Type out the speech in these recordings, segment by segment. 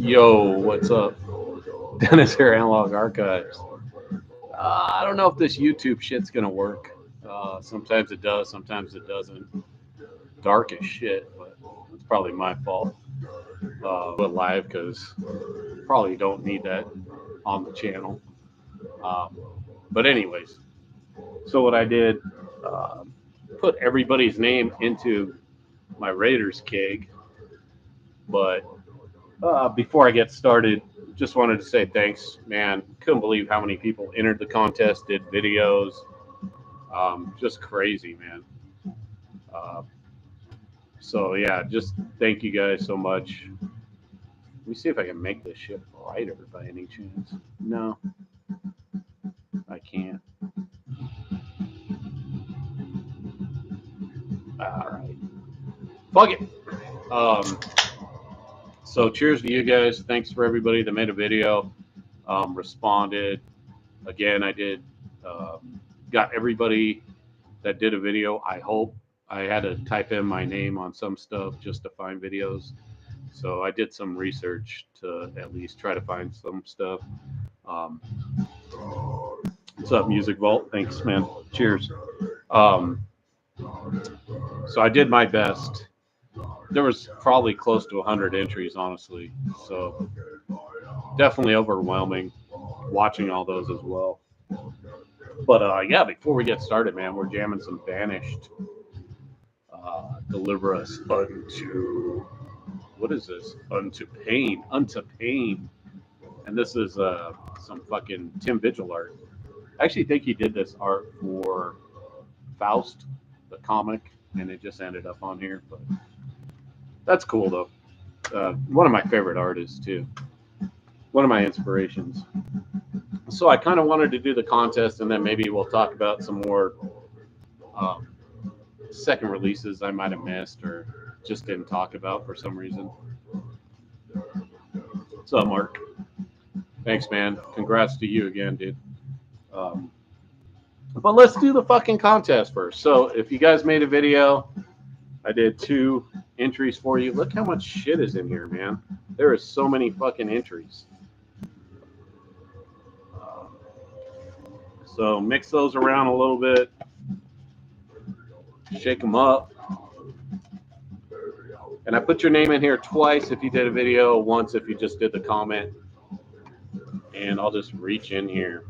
Yo, what's up? Dennis here, Analog Archives. I don't know if this YouTube shit's gonna work. Sometimes it does, sometimes it doesn't. Dark as shit, but it's probably my fault. Do it live because probably don't need that on the channel. Um, but anyways, so what I did, uh, put everybody's name into my Raiders keg. But before I get started, just wanted to say thanks, man. Couldn't believe how many people entered the contest, did videos. Just crazy, man. Uh, so yeah, just thank you guys so much. Let me see if I can make this shit brighter by any chance. No, I can't. All right, fuck it. Um, so cheers to you guys. Thanks for everybody that made a video, responded. Again, I did. Got everybody that did a video. I hope I had to type in my name on some stuff just to find videos. So I did some research to at least try to find some stuff. Um, what's up, Music Vault? Thanks, man. Cheers. Um, so I did my best. There was probably close to 100 entries, honestly. So definitely overwhelming watching all those as well. But yeah, before we get started, man, we're jamming some Banished. Deliver us unto, what is this? Unto pain, and this is some fucking Tim Vigil art. I actually think he did this art for Faust, the comic, and it just ended up on here. But that's cool though. One of my favorite artists too. One of my inspirations. So I kind of wanted to do the contest, and then maybe we'll talk about some more um, second releases I might have missed or just didn't talk about for some reason. What's up, Mark? Thanks, man. Congrats to you again, dude. But let's do the fucking contest first. So if you guys made a video, I did 2 entries for you. Look how much shit is in here, man. There is so many fucking entries. So mix those around a little bit. Shake them up. And I put your name in here twice if you did a video, once if you just did the comment. And I'll just reach in here.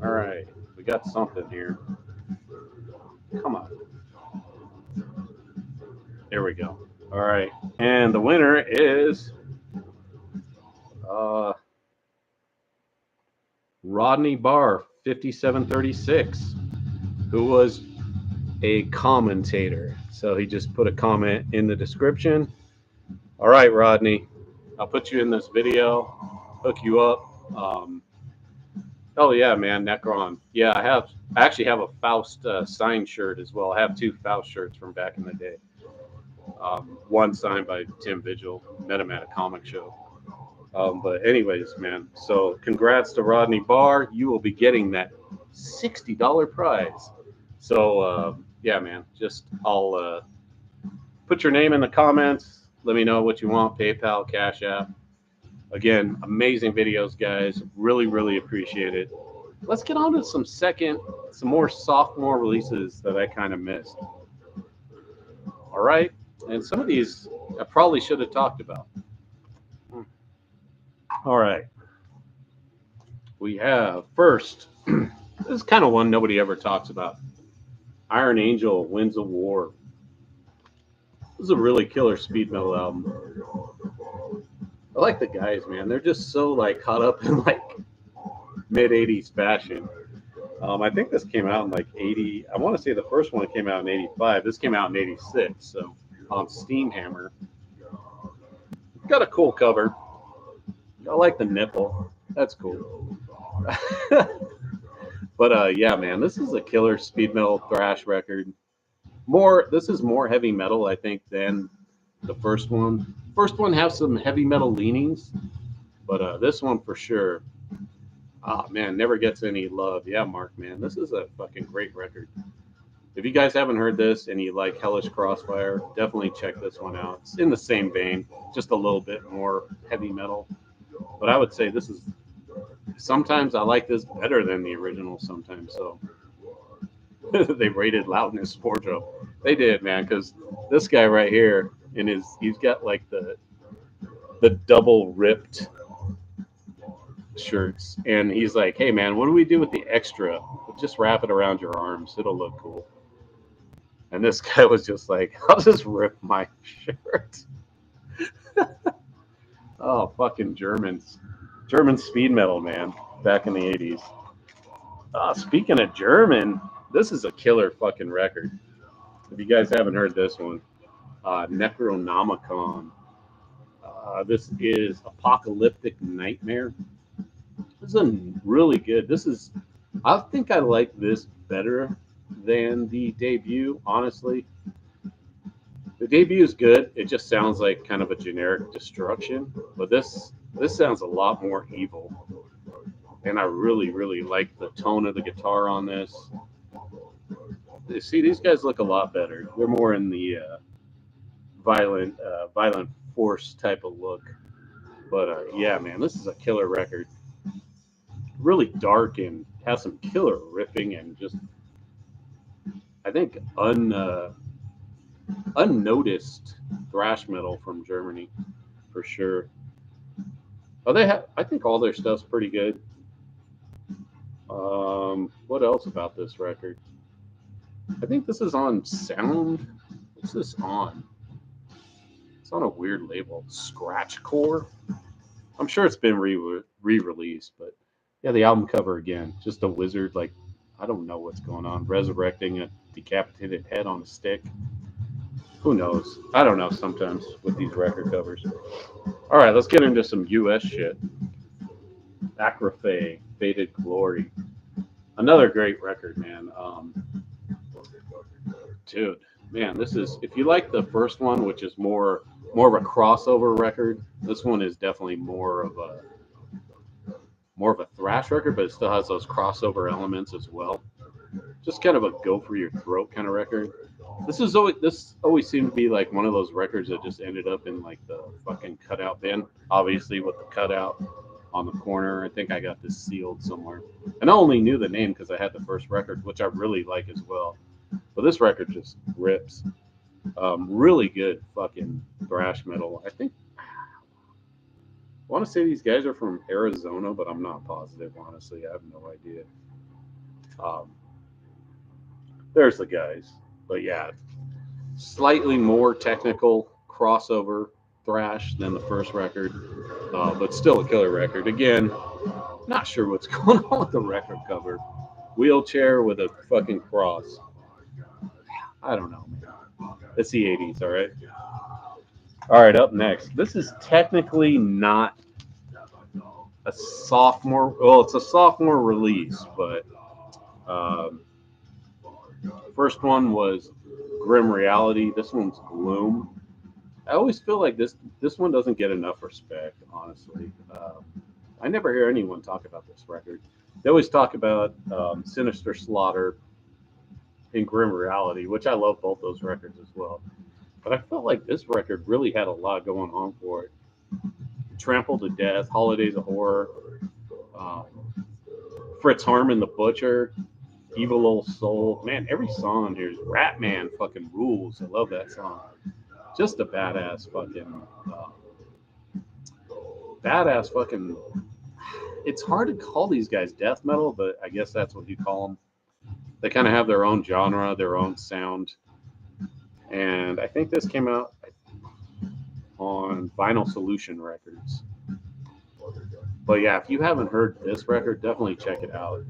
All right, we got something here. Come on. There we go. All right, and the winner is Rodney Barr, 5736, who was a commentator. So he just put a comment in the description. All right, Rodney, I'll put you in this video, hook you up. Oh yeah, man, Necron. Yeah, I actually have a Faust signed shirt as well. I have 2 Faust shirts from back in the day. One signed by Tim Vigil. Met him at a comic show. But anyways, man. So congrats to Rodney Barr. You will be getting that $60 prize. So yeah, man. Just I'll put your name in the comments. Let me know what you want. PayPal, Cash App. Again, amazing videos, guys. Really, really appreciate it. Let's get on to some more sophomore releases that I kind of missed. All right. And some of these I probably should have talked about. All right. We have first, this is kind of one nobody ever talks about. Iron Angel, Winds of War. This is a really killer speed metal album. I like the guys, man. They're just so like caught up in like mid 80s fashion. I think this came out in like 80. I want to say the first one came out in 85. This came out in 86. So on Steamhammer. Got a cool cover. I like the nipple. That's cool. But yeah, man, this is a killer speed metal thrash record. This is more heavy metal, I think, than the first one. First one has some heavy metal leanings, but this one for sure. Ah, man, never gets any love. Yeah, Mark, man, this is a fucking great record. If you guys haven't heard this and you like Hellish Crossfire, definitely check this one out. It's in the same vein, just a little bit more heavy metal. But I would say this is sometimes I like this better than the original sometimes. So they rated loudness wardrobe. They did, man, because this guy right here he's got like the double ripped shirts, and he's like, "Hey, man, what do we do with the extra? Just wrap it around your arms. It'll look cool." And this guy was just like, "I'll just rip my shirt." Oh, fucking Germans, German speed metal, man, back in the '80s. Speaking of German, this is a killer fucking record. If you guys haven't heard this one, Necronomicon. This is Apocalyptic Nightmare. This is really good. I think I like this better than the debut, honestly. The debut is good. It just sounds like kind of a generic Destruction, but this sounds a lot more evil. And I really, really like the tone of the guitar on this. You see, these guys look a lot better. They're more in the violent force type of look. But yeah, man, this is a killer record. Really dark and has some killer riffing and just I think unnoticed thrash metal from Germany for sure. Oh, they have. I think all their stuff's pretty good. What else about this record? I think this is on Sound. What's this on? It's on a weird label, Scratch Core. I'm sure it's been re-released, but yeah, the album cover again, just a wizard like I don't know what's going on, resurrecting a decapitated head on a stick. Who knows? I don't know sometimes with these record covers. All right, let's get into some U.S. shit. Acrophage, Faded Glory. Another great record, man. Dude, man, this is if you like the first one, which is more of a crossover record. This one is definitely more of a thrash record, but it still has those crossover elements as well. Just kind of a go for your throat kind of record. This always seemed to be like one of those records that just ended up in like the fucking cutout bin. Obviously with the cutout on the corner. I think I got this sealed somewhere. And I only knew the name because I had the first record, which I really like as well. But this record just rips. Really good fucking thrash metal. I want to say these guys are from Arizona, but I'm not positive. Honestly, I have no idea. Um, there's the guys, but yeah, slightly more technical crossover thrash than the first record, but still a killer record. Again, not sure what's going on with the record cover. Wheelchair with a fucking cross. I don't know, man. It's the '80s, all right. All right, up next. This is technically not a sophomore. Well, it's a sophomore release, but um, first one was Grim Reality. This one's Gloom. I always feel like this one doesn't get enough respect, honestly. I never hear anyone talk about this record. They always talk about Sinister Slaughter and Grim Reality, which I love both those records as well. But I felt like this record really had a lot going on for it. Trampled to Death, Holidays of Horror, um, Fritz Harmon the Butcher, Evil Old Soul. Man, every song on here is Rat Man fucking rules. I love that song. Just a badass fucking. It's hard to call these guys death metal, but I guess that's what you call them. They kind of have their own genre, their own sound. And I think this came out on Vinyl Solution Records. But yeah, if you haven't heard this record, definitely check it out.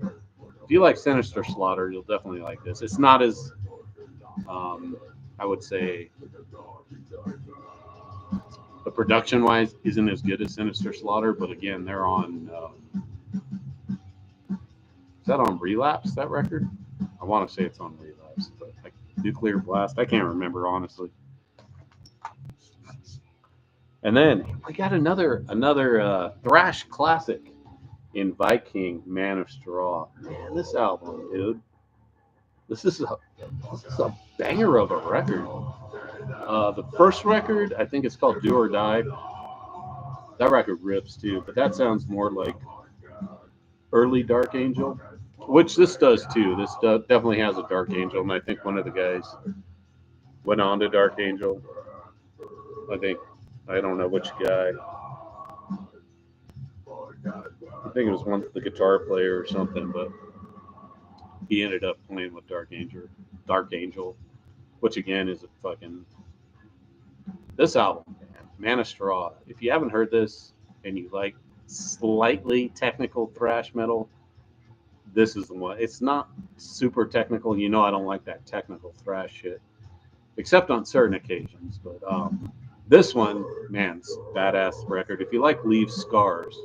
If you like Sinister Slaughter, you'll definitely like this. It's not as, I would say, the production wise isn't as good as Sinister Slaughter, but again, they're on. Is that on Relapse? That record? I want to say it's on Relapse, but like Nuclear Blast, I can't remember honestly. And then we got another thrash classic in Viking, Man of Straw. Man, this album, dude. This is a banger of a record. The first record, I think it's called Do or Die. That record rips too, but that sounds more like early Dark Angel, which this does too. This definitely has a Dark Angel, and I think one of the guys went on to Dark Angel. I think, I don't know which guy. I think it was one the guitar player or something, but he ended up playing with Dark Angel, which again is a fucking this album, man of Straw. If you haven't heard this and you like slightly technical thrash metal, this is the one. It's not super technical. You know, I don't like that technical thrash shit, except on certain occasions. But this one, man's badass record. If you like Leave Scars,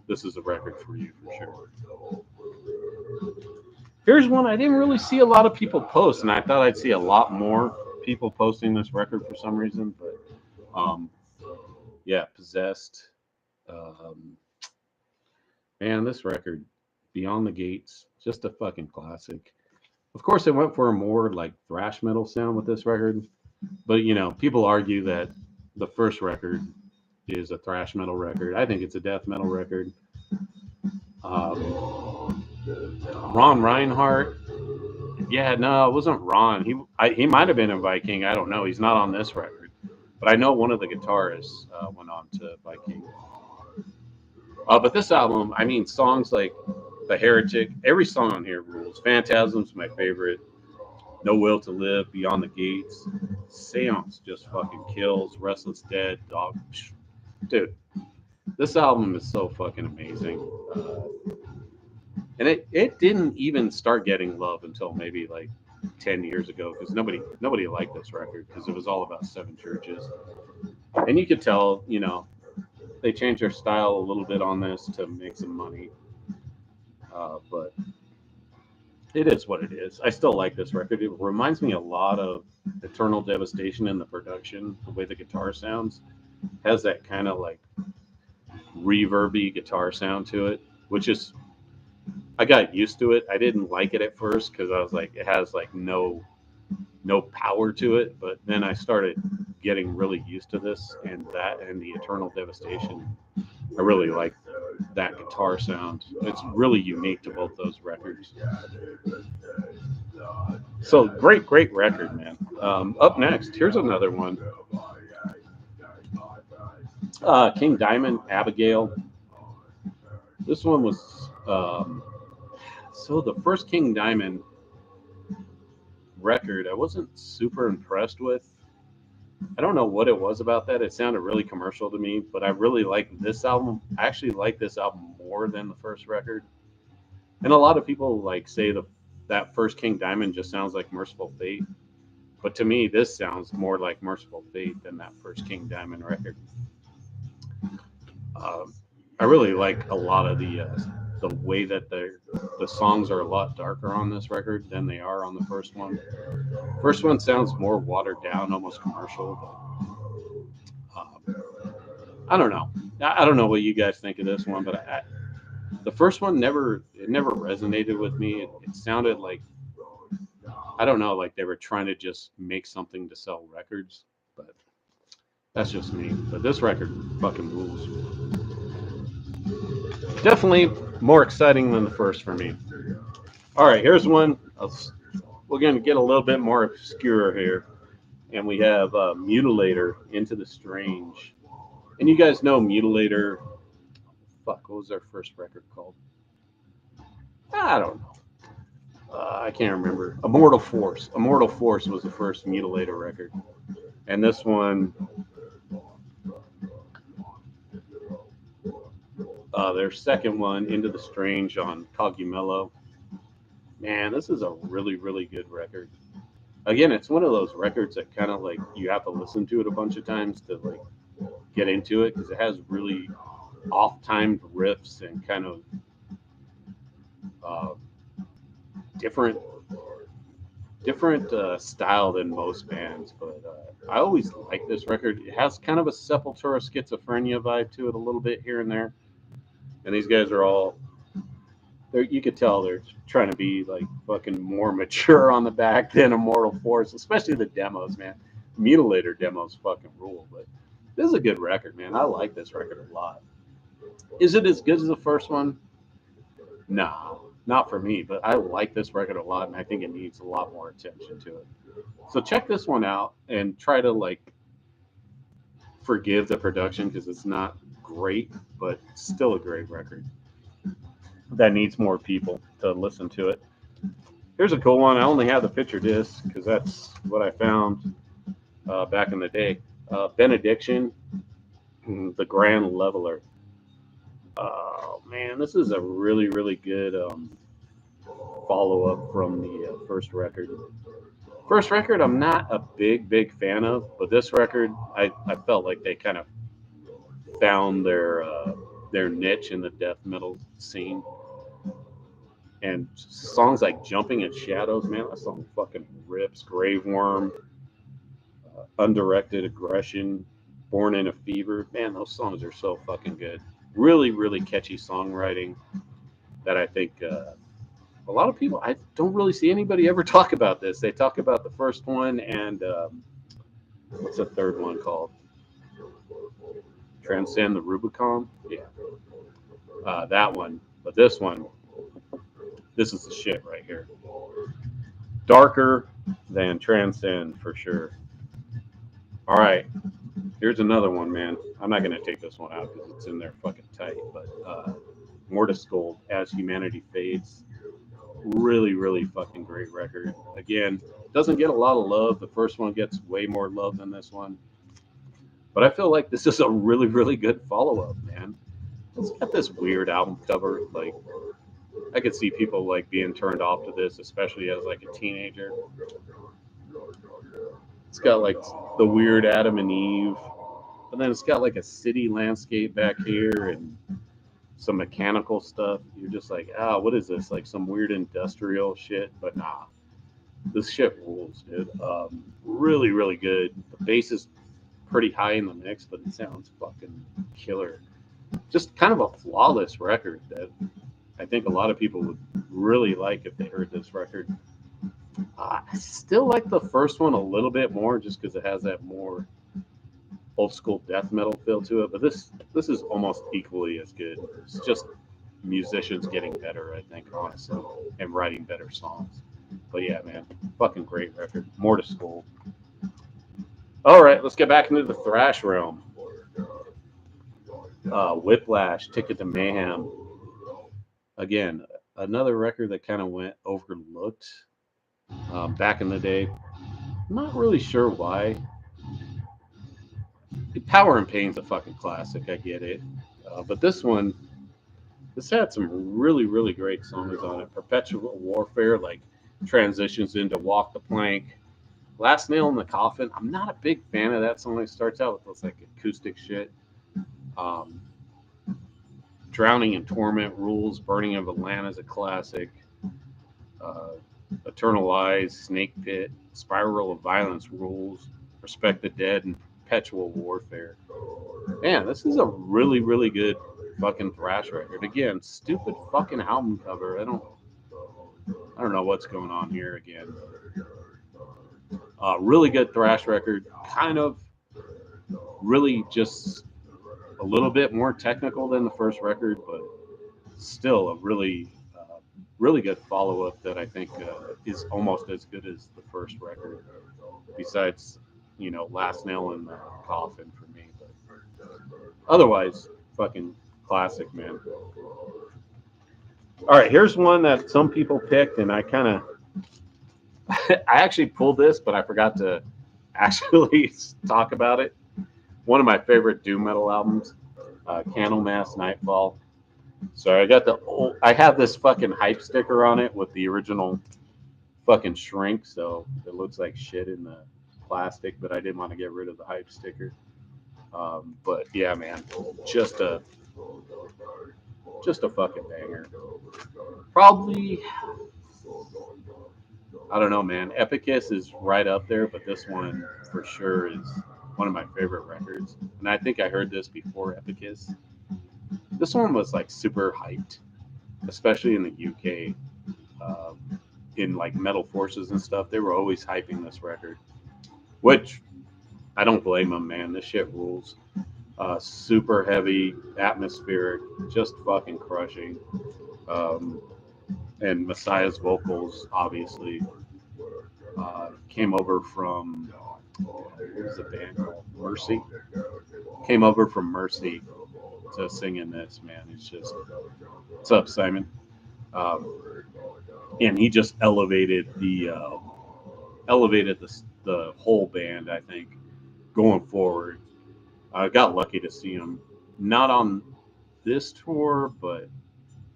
this is a record for you for sure. Here's one I didn't really see a lot of people post, and I thought I'd see a lot more people posting this record for some reason. But yeah, Possessed. Um, man, this record, Beyond the Gates, just a fucking classic. Of course, they went for a more like thrash metal sound with this record, but you know, people argue that the first record is a thrash metal record. I think it's a death metal record. Ron Reinhardt, yeah, no, it wasn't Ron. He might have been a Viking. I don't know. He's not on this record, but I know one of the guitarists went on to Viking. But this album, I mean, songs like The Heretic, every song on here rules. Phantasm's my favorite. No Will to Live, Beyond the Gates. Seance just fucking kills. Restless Dead, Dog. Dude, this album is so fucking amazing. And it didn't even start getting love until maybe like 10 years ago because nobody liked this record because it was all about seven churches. And you could tell, you know, they changed their style a little bit on this to make some money. But it is what it is. I still like this record. It reminds me a lot of Eternal Devastation in the production, the way the guitar sounds. Has that kind of like reverby guitar sound to it, which is I got used to it. I didn't like it at first because I was like, it has like no power to it. But then I started getting really used to this and that and the Eternal Devastation. I really like that guitar sound. It's really unique to both those records. So great record, man. Up next, here's another one. King Diamond, Abigail. This one was so the first King Diamond record. I wasn't super impressed with. I don't know what it was about that. It sounded really commercial to me, but I really like this album. I actually like this album more than the first record. And a lot of people like say that first King Diamond just sounds like Merciful Fate, but to me, this sounds more like Merciful Fate than that first King Diamond record. Um, I really like a lot of the way that the songs are a lot darker on this record than they are on the first one. First one sounds more watered down, almost commercial. But I don't know. I don't know what you guys think of this one, but the first one never resonated with me. It sounded like I don't know, like they were trying to just make something to sell records, but that's just me. But this record fucking rules. Definitely more exciting than the first for me. All right, here's one. We're going to get a little bit more obscure here. And we have Mutilator, Into the Strange. And you guys know Mutilator. Fuck, what was their first record called? I don't know. I can't remember. Immortal Force. Immortal Force was the first Mutilator record. And this one, their second one, Into the Strange on Cogumelo. Man, this is a really good record. Again, it's one of those records that kind of like you have to listen to it a bunch of times to like get into it because it has really off-timed riffs and kind of uh, different style than most bands. But I always like this record. It has kind of a Sepultura schizophrenia vibe to it a little bit here and there. And these guys are all You could tell they're trying to be like fucking more mature on the back than Immortal Force, especially the demos, man. Mutilator demos fucking rule, but this is a good record, man. I like this record a lot. Is it as good as the first one? No, not for me, but I like this record a lot, and I think it needs a lot more attention to it. So check this one out and try to like forgive the production because it's not great, but still a great record that needs more people to listen to it. Here's a cool one. I only have the picture disc because that's what I found back in the day. Benediction, the Grand Leveler. Oh man, this is a really really good follow up from the first record. First record, I'm not a big fan of, but this record, I felt like they kind of found their niche in the death metal scene. And songs like "Jumping in Shadows," man, that song fucking rips. "Grave Worm," "Undirected Aggression," "Born in a Fever," man, those songs are so fucking good. Really, really catchy songwriting that I think a lot of people. I don't really see anybody ever talk about this. They talk about the first one and what's the third one called? Transcend the Rubicon. Yeah, that one. But this is the shit right here. Darker than Transcend for sure. All right, here's another one, man. I'm not gonna take this one out because it's in there fucking tight. But Mortis Gold, As Humanity Fades. Really, really fucking great record. Again, doesn't get a lot of love. The first one gets way more love than this one. But I feel like this is a really, really good follow up, man. It's got this weird album cover. Like, I could see people like being turned off to this, especially as like a teenager. It's got like the weird Adam and Eve, but then it's got like a city landscape back here and some mechanical stuff. You're just like, ah, what is this? Like some weird industrial shit? But nah, this shit rules, dude. Really, really good. The bass is pretty high in the mix, but it sounds fucking killer. Just kind of a flawless record that I think a lot of people would really like if they heard this record. I still like the first one a little bit more just because it has that more old school death metal feel to it. But this is almost equally as good. It's just musicians getting better, I think, honestly, and writing better songs. But yeah, man, fucking great record. More to school. All right, let's get back into the thrash realm. Whiplash, Ticket to Mayhem. Again, another record that kind of went overlooked back in the day. I'm not really sure why. Power and Pain's a fucking classic. I get it, but this had some really really great songs on it. Perpetual Warfare, like transitions into Walk the Plank. Last Nail in the Coffin. I'm not a big fan of that song. It starts out with this like acoustic shit. Um, Drowning in Torment rules. Burning of Atlanta is a classic. Uh, Eternal Eyes, Snake Pit, Spiral of Violence rules. Respect the Dead, and Perpetual Warfare. Man, this is a really, really good fucking thrash record. Again, stupid fucking album cover. I don't know what's going on here again. Really good thrash record. Kind of really just a little bit more technical than the first record, but still a really good follow up that I think is almost as good as the first record. Besides, Last Nail in the Coffin for me, but otherwise, fucking classic, man. All right, here's one that some people picked, and I kind of, I actually pulled this, but I forgot to actually talk about it. One of my favorite doom metal albums, Candlemass Nightfall. So I have this fucking hype sticker on it with the original fucking shrink, so it looks like shit in the plastic, but I didn't want to get rid of the hype sticker. But yeah, man, just a just a fucking banger. Probably, I don't know, man. Epicus is right up there, but this one for sure is one of my favorite records. And I think I heard this before Epicus. This one was like super hyped. especially in the UK, uh, in like Metal Forces and stuff. They were always hyping this record, which I don't blame them, man. This shit rules. Super heavy, atmospheric, just fucking crushing. Um, and Messiah's vocals, obviously, came over from what was the band called? Mercy. Came over from Mercy to sing in this, man. It's just, what's up, Simon? Um, and he just elevated the whole band. I think going forward, I got lucky to see him not on this tour, but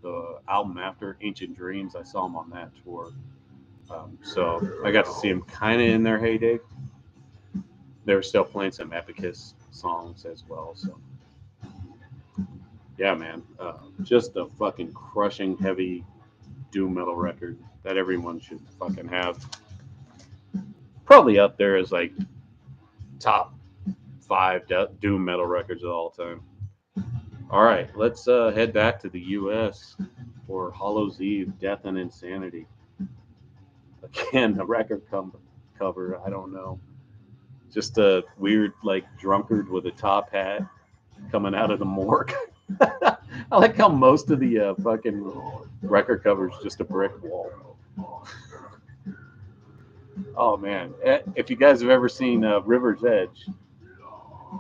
the album after Ancient Dreams. I saw him on that tour, so I got to see him kind of in their heyday. They were still playing some Epicus songs as well. So yeah, man, just a fucking crushing heavy doom metal record that everyone should fucking have. Probably up there as like top five doom metal records of all time. All right, let's head back to the U.S. for Hollow's Eve, Death and Insanity. Again, the cover, I don't know. Just a weird, like, drunkard with a top hat coming out of the morgue. I like how most of the fucking record cover is just a brick wall. Oh, man. If you guys have ever seen River's Edge,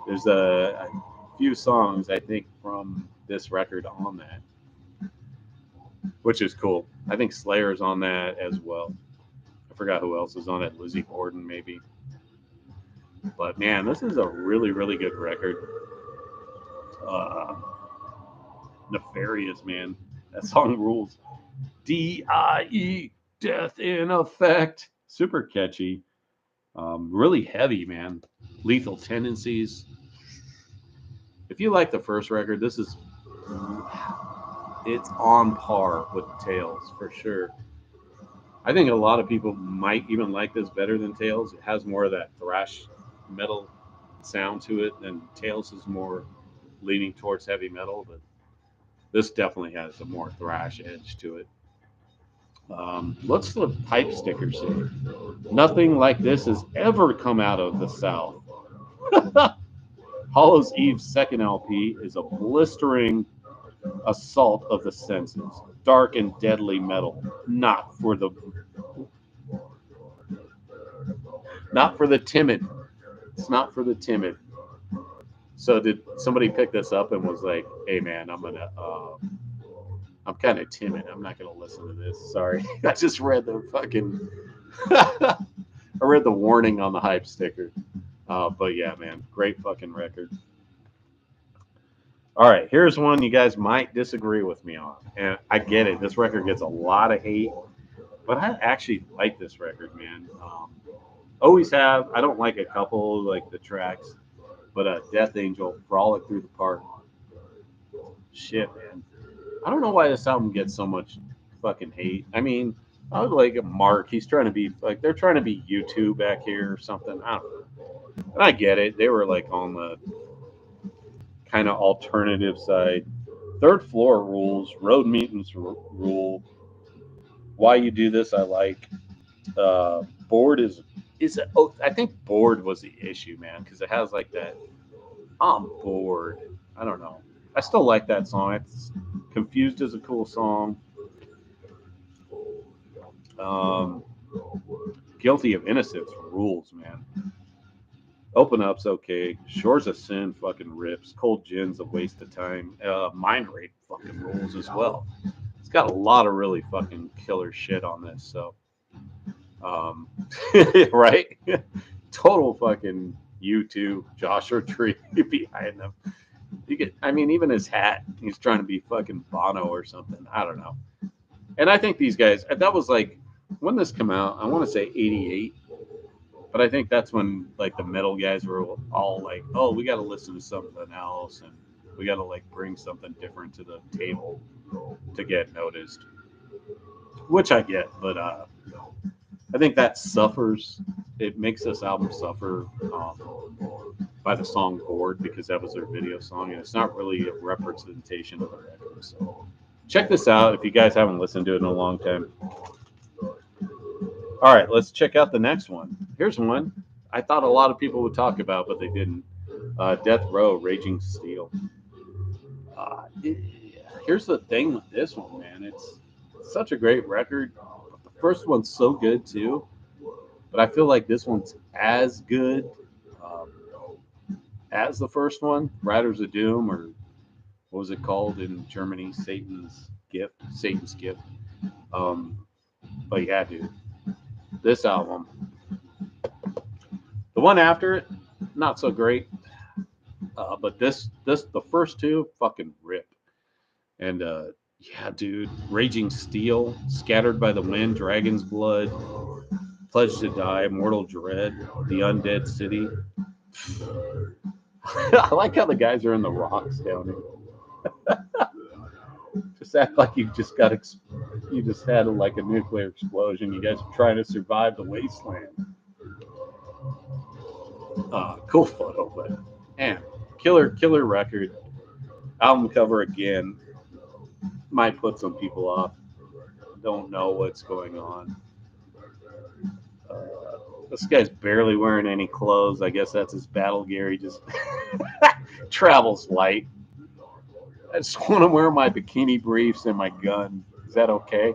there's a few songs, I think, from this record on that, which is cool. I think Slayer's on that as well. I forgot who else is on it. Lizzie Borden, maybe. But man, this is a really, really good record. Uh, Nefarious, man. That song rules. DIE, Death in Effect. Super catchy. Really heavy, man. Lethal Tendencies. If you like the first record, it's on par with Tales for sure. I think a lot of people might even like this better than Tales. It has more of that thrash metal sound to it, and Tales is more leaning towards heavy metal, but this definitely has a more thrash edge to it. What's the pipe sticker say? Nothing like this has ever come out of the South. Hollow's Eve's second LP is a blistering assault of the senses, dark and deadly metal, not for the timid. It's not for the timid. So did somebody pick this up and was like, "Hey man, I'm kind of timid. I'm not gonna listen to this. Sorry, I just read the fucking, I read the warning on the hype sticker." But yeah, man, great fucking record. All right, here's one you guys might disagree with me on, and I get it. This record gets a lot of hate, but I actually like this record, man. Always have. I don't like a couple like the tracks, but Death Angel, Frolic Through the Park. Shit, man. I don't know why this album gets so much fucking hate. I mean, I would like Mark. He's trying to be like they're trying to be YouTube back here or something. I don't know. And I get it. They were like on the kind of alternative side. Third Floor rules. Road Meetings rule. Why you do this? I like. Bored is it? Oh, I think bored was the issue, man, because it has like that. I'm bored. I don't know. I still like that song. It's Confused is a cool song. Um, Guilty of Innocence rules, man. Open Up's okay. Shores of Sin fucking rips. Cold Gin's a waste of time. Mind Rape fucking rules as well. It's got a lot of really fucking killer shit on this. So, um, right? Total fucking U2, Joshua Tree behind them. You get, I mean, even his hat, he's trying to be fucking Bono or something. I don't know. And I think these guys, that was like, when this came out, I want to say 88. But I think that's when like the metal guys were all like, "Oh, we got to listen to something else, and we got to like bring something different to the table to get noticed," which I get. But I think that suffers. It makes this album suffer by the song "Bored" because that was their video song, and it's not really a representation of the record. So Check this out if you guys haven't listened to it in a long time. All right, let's check out the next one. Here's one I thought a lot of people would talk about, but they didn't. Death Row, Raging Steel. Here's the thing with this one, man. It's such a great record. The first one's so good too, but I feel like this one's as good um, as the first one, Riders of Doom, or what was it called in Germany? Satan's Gift. Satan's Gift. Um, but yeah, dude, this album, the one after it, not so great. But the first two, fucking rip. And yeah, dude, Raging Steel, Scattered by the Wind, Dragon's Blood, Pledge to Die, Mortal Dread, The Undead City. I like how the guys are in the rocks down here. Just act like you just had like a nuclear explosion. You guys are trying to survive the wasteland. Cool photo, but man, killer record. Album cover again might put some people off. Don't know what's going on. Uh, this guy's barely wearing any clothes. I guess that's his battle gear. He just travels light. I just want to wear my bikini briefs and my gun. Is that okay?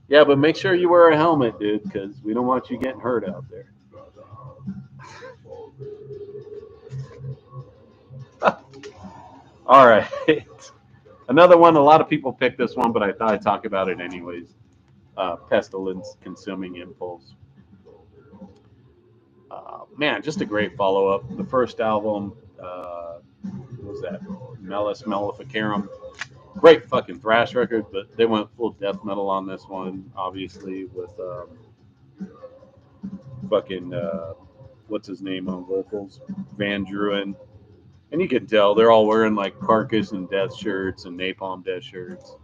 Yeah, but make sure you wear a helmet, dude, because we don't want you getting hurt out there. All right. Another one, a lot of people picked this one, but I thought I'd talk about it anyways. Pestilence, Consuming Impulse. Man, just a great follow up. The first album, what was that? Mellus Maleficarum. Great fucking thrash record, but they went full death metal on this one, obviously, with fucking, what's his name on vocals? Van Druin. And you can tell they're all wearing like Carcass and Death shirts and Napalm Death shirts.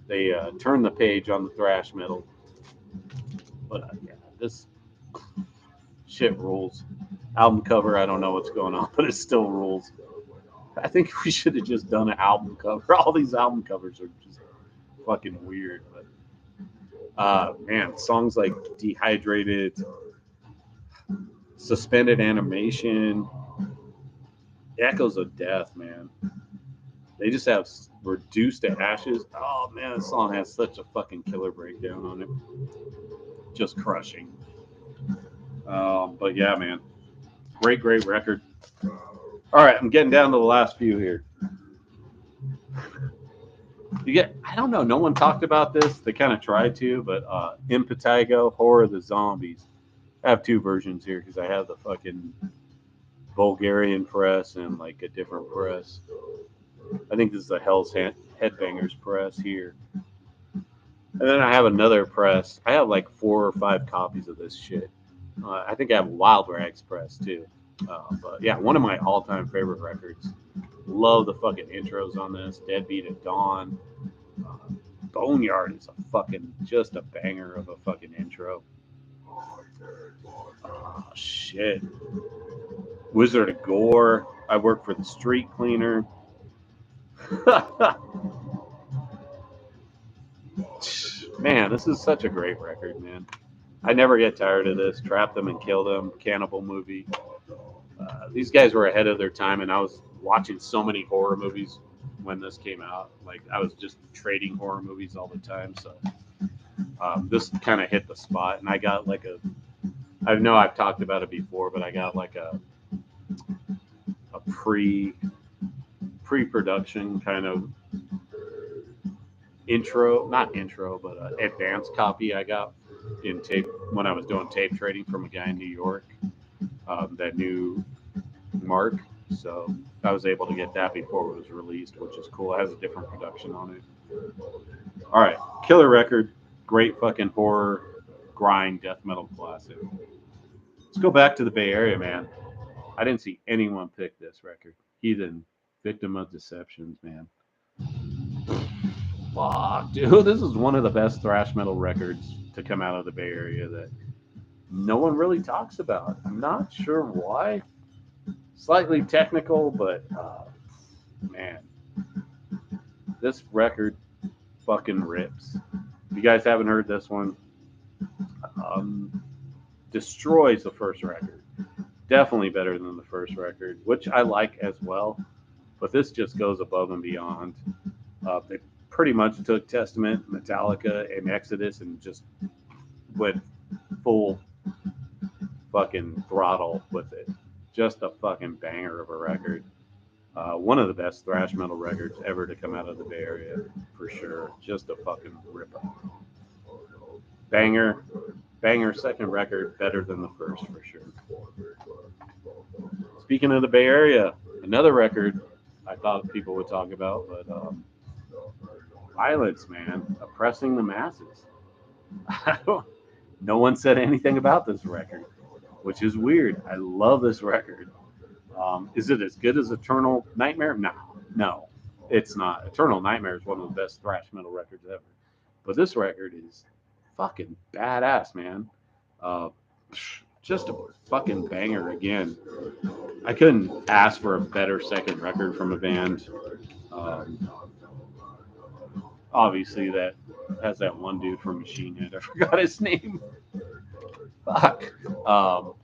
They turned the page on the thrash metal. But yeah, this shit rules. Album cover, I don't know what's going on, but it still rules. I think we should have just done an album cover. All these album covers are just fucking weird. But man, songs like Dehydrated, Suspended Animation, Echoes of Death, man. They just have Reduced to Ashes. Oh man, this song has such a fucking killer breakdown on it. Just crushing. But yeah, man. Great record. All right, I'm getting down to the last few here. I don't know, no one talked about this. They kind of tried to, but Impetigo, Horror of the Zombies. I have two versions here because I have the fucking Bulgarian press and like a different press. I think this is a Hell's Headbangers press here. And then I have another press. I have like 4 or 5 copies of this shit. I think I have Wild Rags press too. But yeah, one of my all-time favorite records. Love the fucking intros on this. Deadbeat at Dawn. Boneyard is just a banger of a fucking intro. Oh, shit. Wizard of Gore. I work for the street cleaner. Man, this is such a great record, man. I never get tired of this. Trap Them and Kill Them, Cannibal Movie. These guys were ahead of their time, and I was watching so many horror movies when this came out. Like, I was just trading horror movies all the time, so this kind of hit the spot, and I got like I know I've talked about it before, but I got like a pre-production kind of not intro, but advanced copy I got in tape when I was doing tape trading from a guy in New York that knew Mark. So I was able to get that before it was released, which is cool. It has a different production on it. All right, killer record, great fucking horror grind death metal classic. Let's go back to the Bay Area, man. I didn't see anyone pick this record. Heathen, Victim of Deceptions, man. Fuck, dude, this is one of the best thrash metal records to come out of the Bay Area that no one really talks about. I'm not sure why. Slightly technical, but man, this record fucking rips. If you guys haven't heard this one, um, destroys the first record. Definitely better than the first record, which I like as well. But this just goes above and beyond. They pretty much took Testament, Metallica, and Exodus and just went full fucking throttle with it. Just a fucking banger of a record. One of the best thrash metal records ever to come out of the Bay Area, for sure. Just a fucking ripper. Banger, banger second record, better than the first, for sure. Speaking of the Bay Area, another record I thought people would talk about, but violence, man, oppressing the masses. No one said anything about this record, which is weird. I love this record. Is it as good as Eternal Nightmare? No, no, it's not. Eternal Nightmare is one of the best thrash metal records ever. But this record is fucking badass, man. Uh, just a fucking banger again. I couldn't ask for a better second record from a band. Um, Obviously, that has that one dude from Machine Head. I forgot his name. Fuck. Um,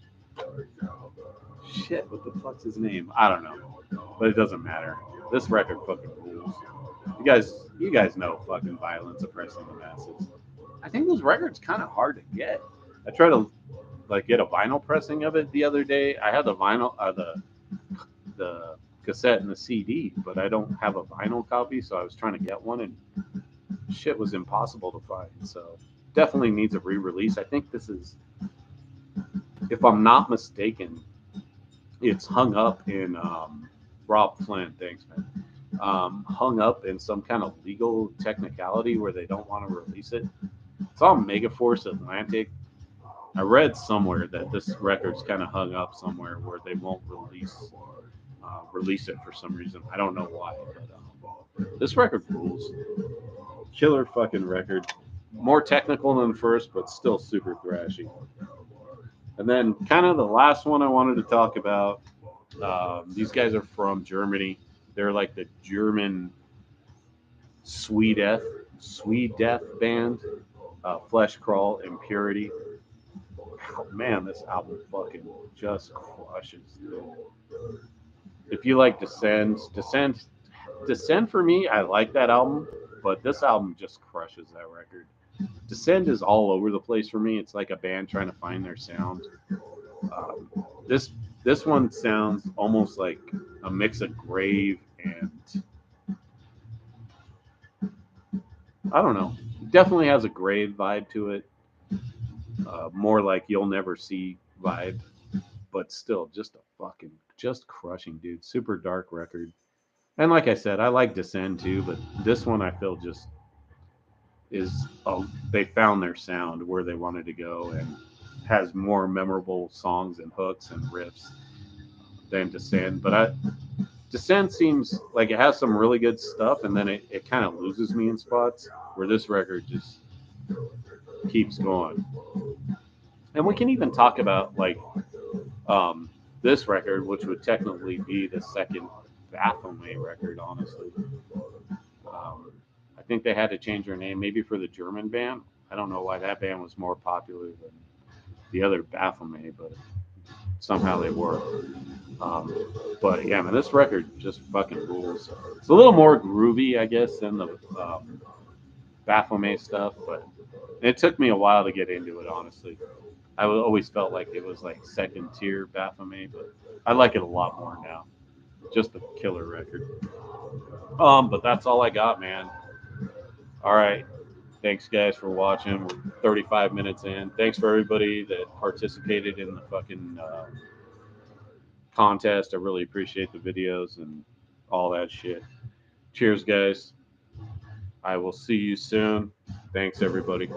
Shit, what the fuck's his name? I don't know, but it doesn't matter. This record fucking rules. You guys know fucking violence oppressing the masses. I think this record's kind of hard to get. I tried to like get a vinyl pressing of it the other day. I had the vinyl, the cassette and the CD, but I don't have a vinyl copy, so I was trying to get one, and shit was impossible to find. So definitely needs a re-release. I think this is, if I'm not mistaken, it's hung up in Rob Flynn. Thanks, man. Hung up in some kind of legal technicality where they don't want to release it. It's on Megaforce Atlantic. I read somewhere that this record's kind of hung up somewhere where they won't release it for some reason. I don't know why, but this record rules. Killer fucking record. More technical than first, but still super thrashy. And then kind of the last one I wanted to talk about. These guys are from Germany. They're like the German Swede Death band. Flesh Crawl Impurity. Oh, man, this album fucking just crushes. Dude. If you like Descend for me, I like that album, but this album just crushes that record. Descend is all over the place for me. It's like a band trying to find their sound. Um, this this one sounds almost like a mix of Grave and I don't know. Definitely has a Grave vibe to it. More like You'll Never See vibe, but still just a fucking just crushing, dude. Super dark record. And like I said, I like Descend too, but this one I feel just is they found their sound where they wanted to go and has more memorable songs and hooks and riffs than Descend. But Descend seems like it has some really good stuff, and then it kind of loses me in spots where this record just keeps going. And we can even talk about like um, this record, which would technically be the second Baphomet record, honestly. Um, I think they had to change their name, maybe for the German band. I don't know why that band was more popular than the other Baphomet, but somehow they were. But yeah, man, this record just fucking rules. It's a little more groovy, I guess, than the Baphomet stuff, but it took me a while to get into it, honestly. I always felt like it was like second tier Baphomet, but I like it a lot more now. Just a killer record. But that's all I got, man. All right. Thanks, guys, for watching. We're 35 minutes in. Thanks for everybody that participated in the fucking contest. I really appreciate the videos and all that shit. Cheers, guys. I will see you soon. Thanks, everybody.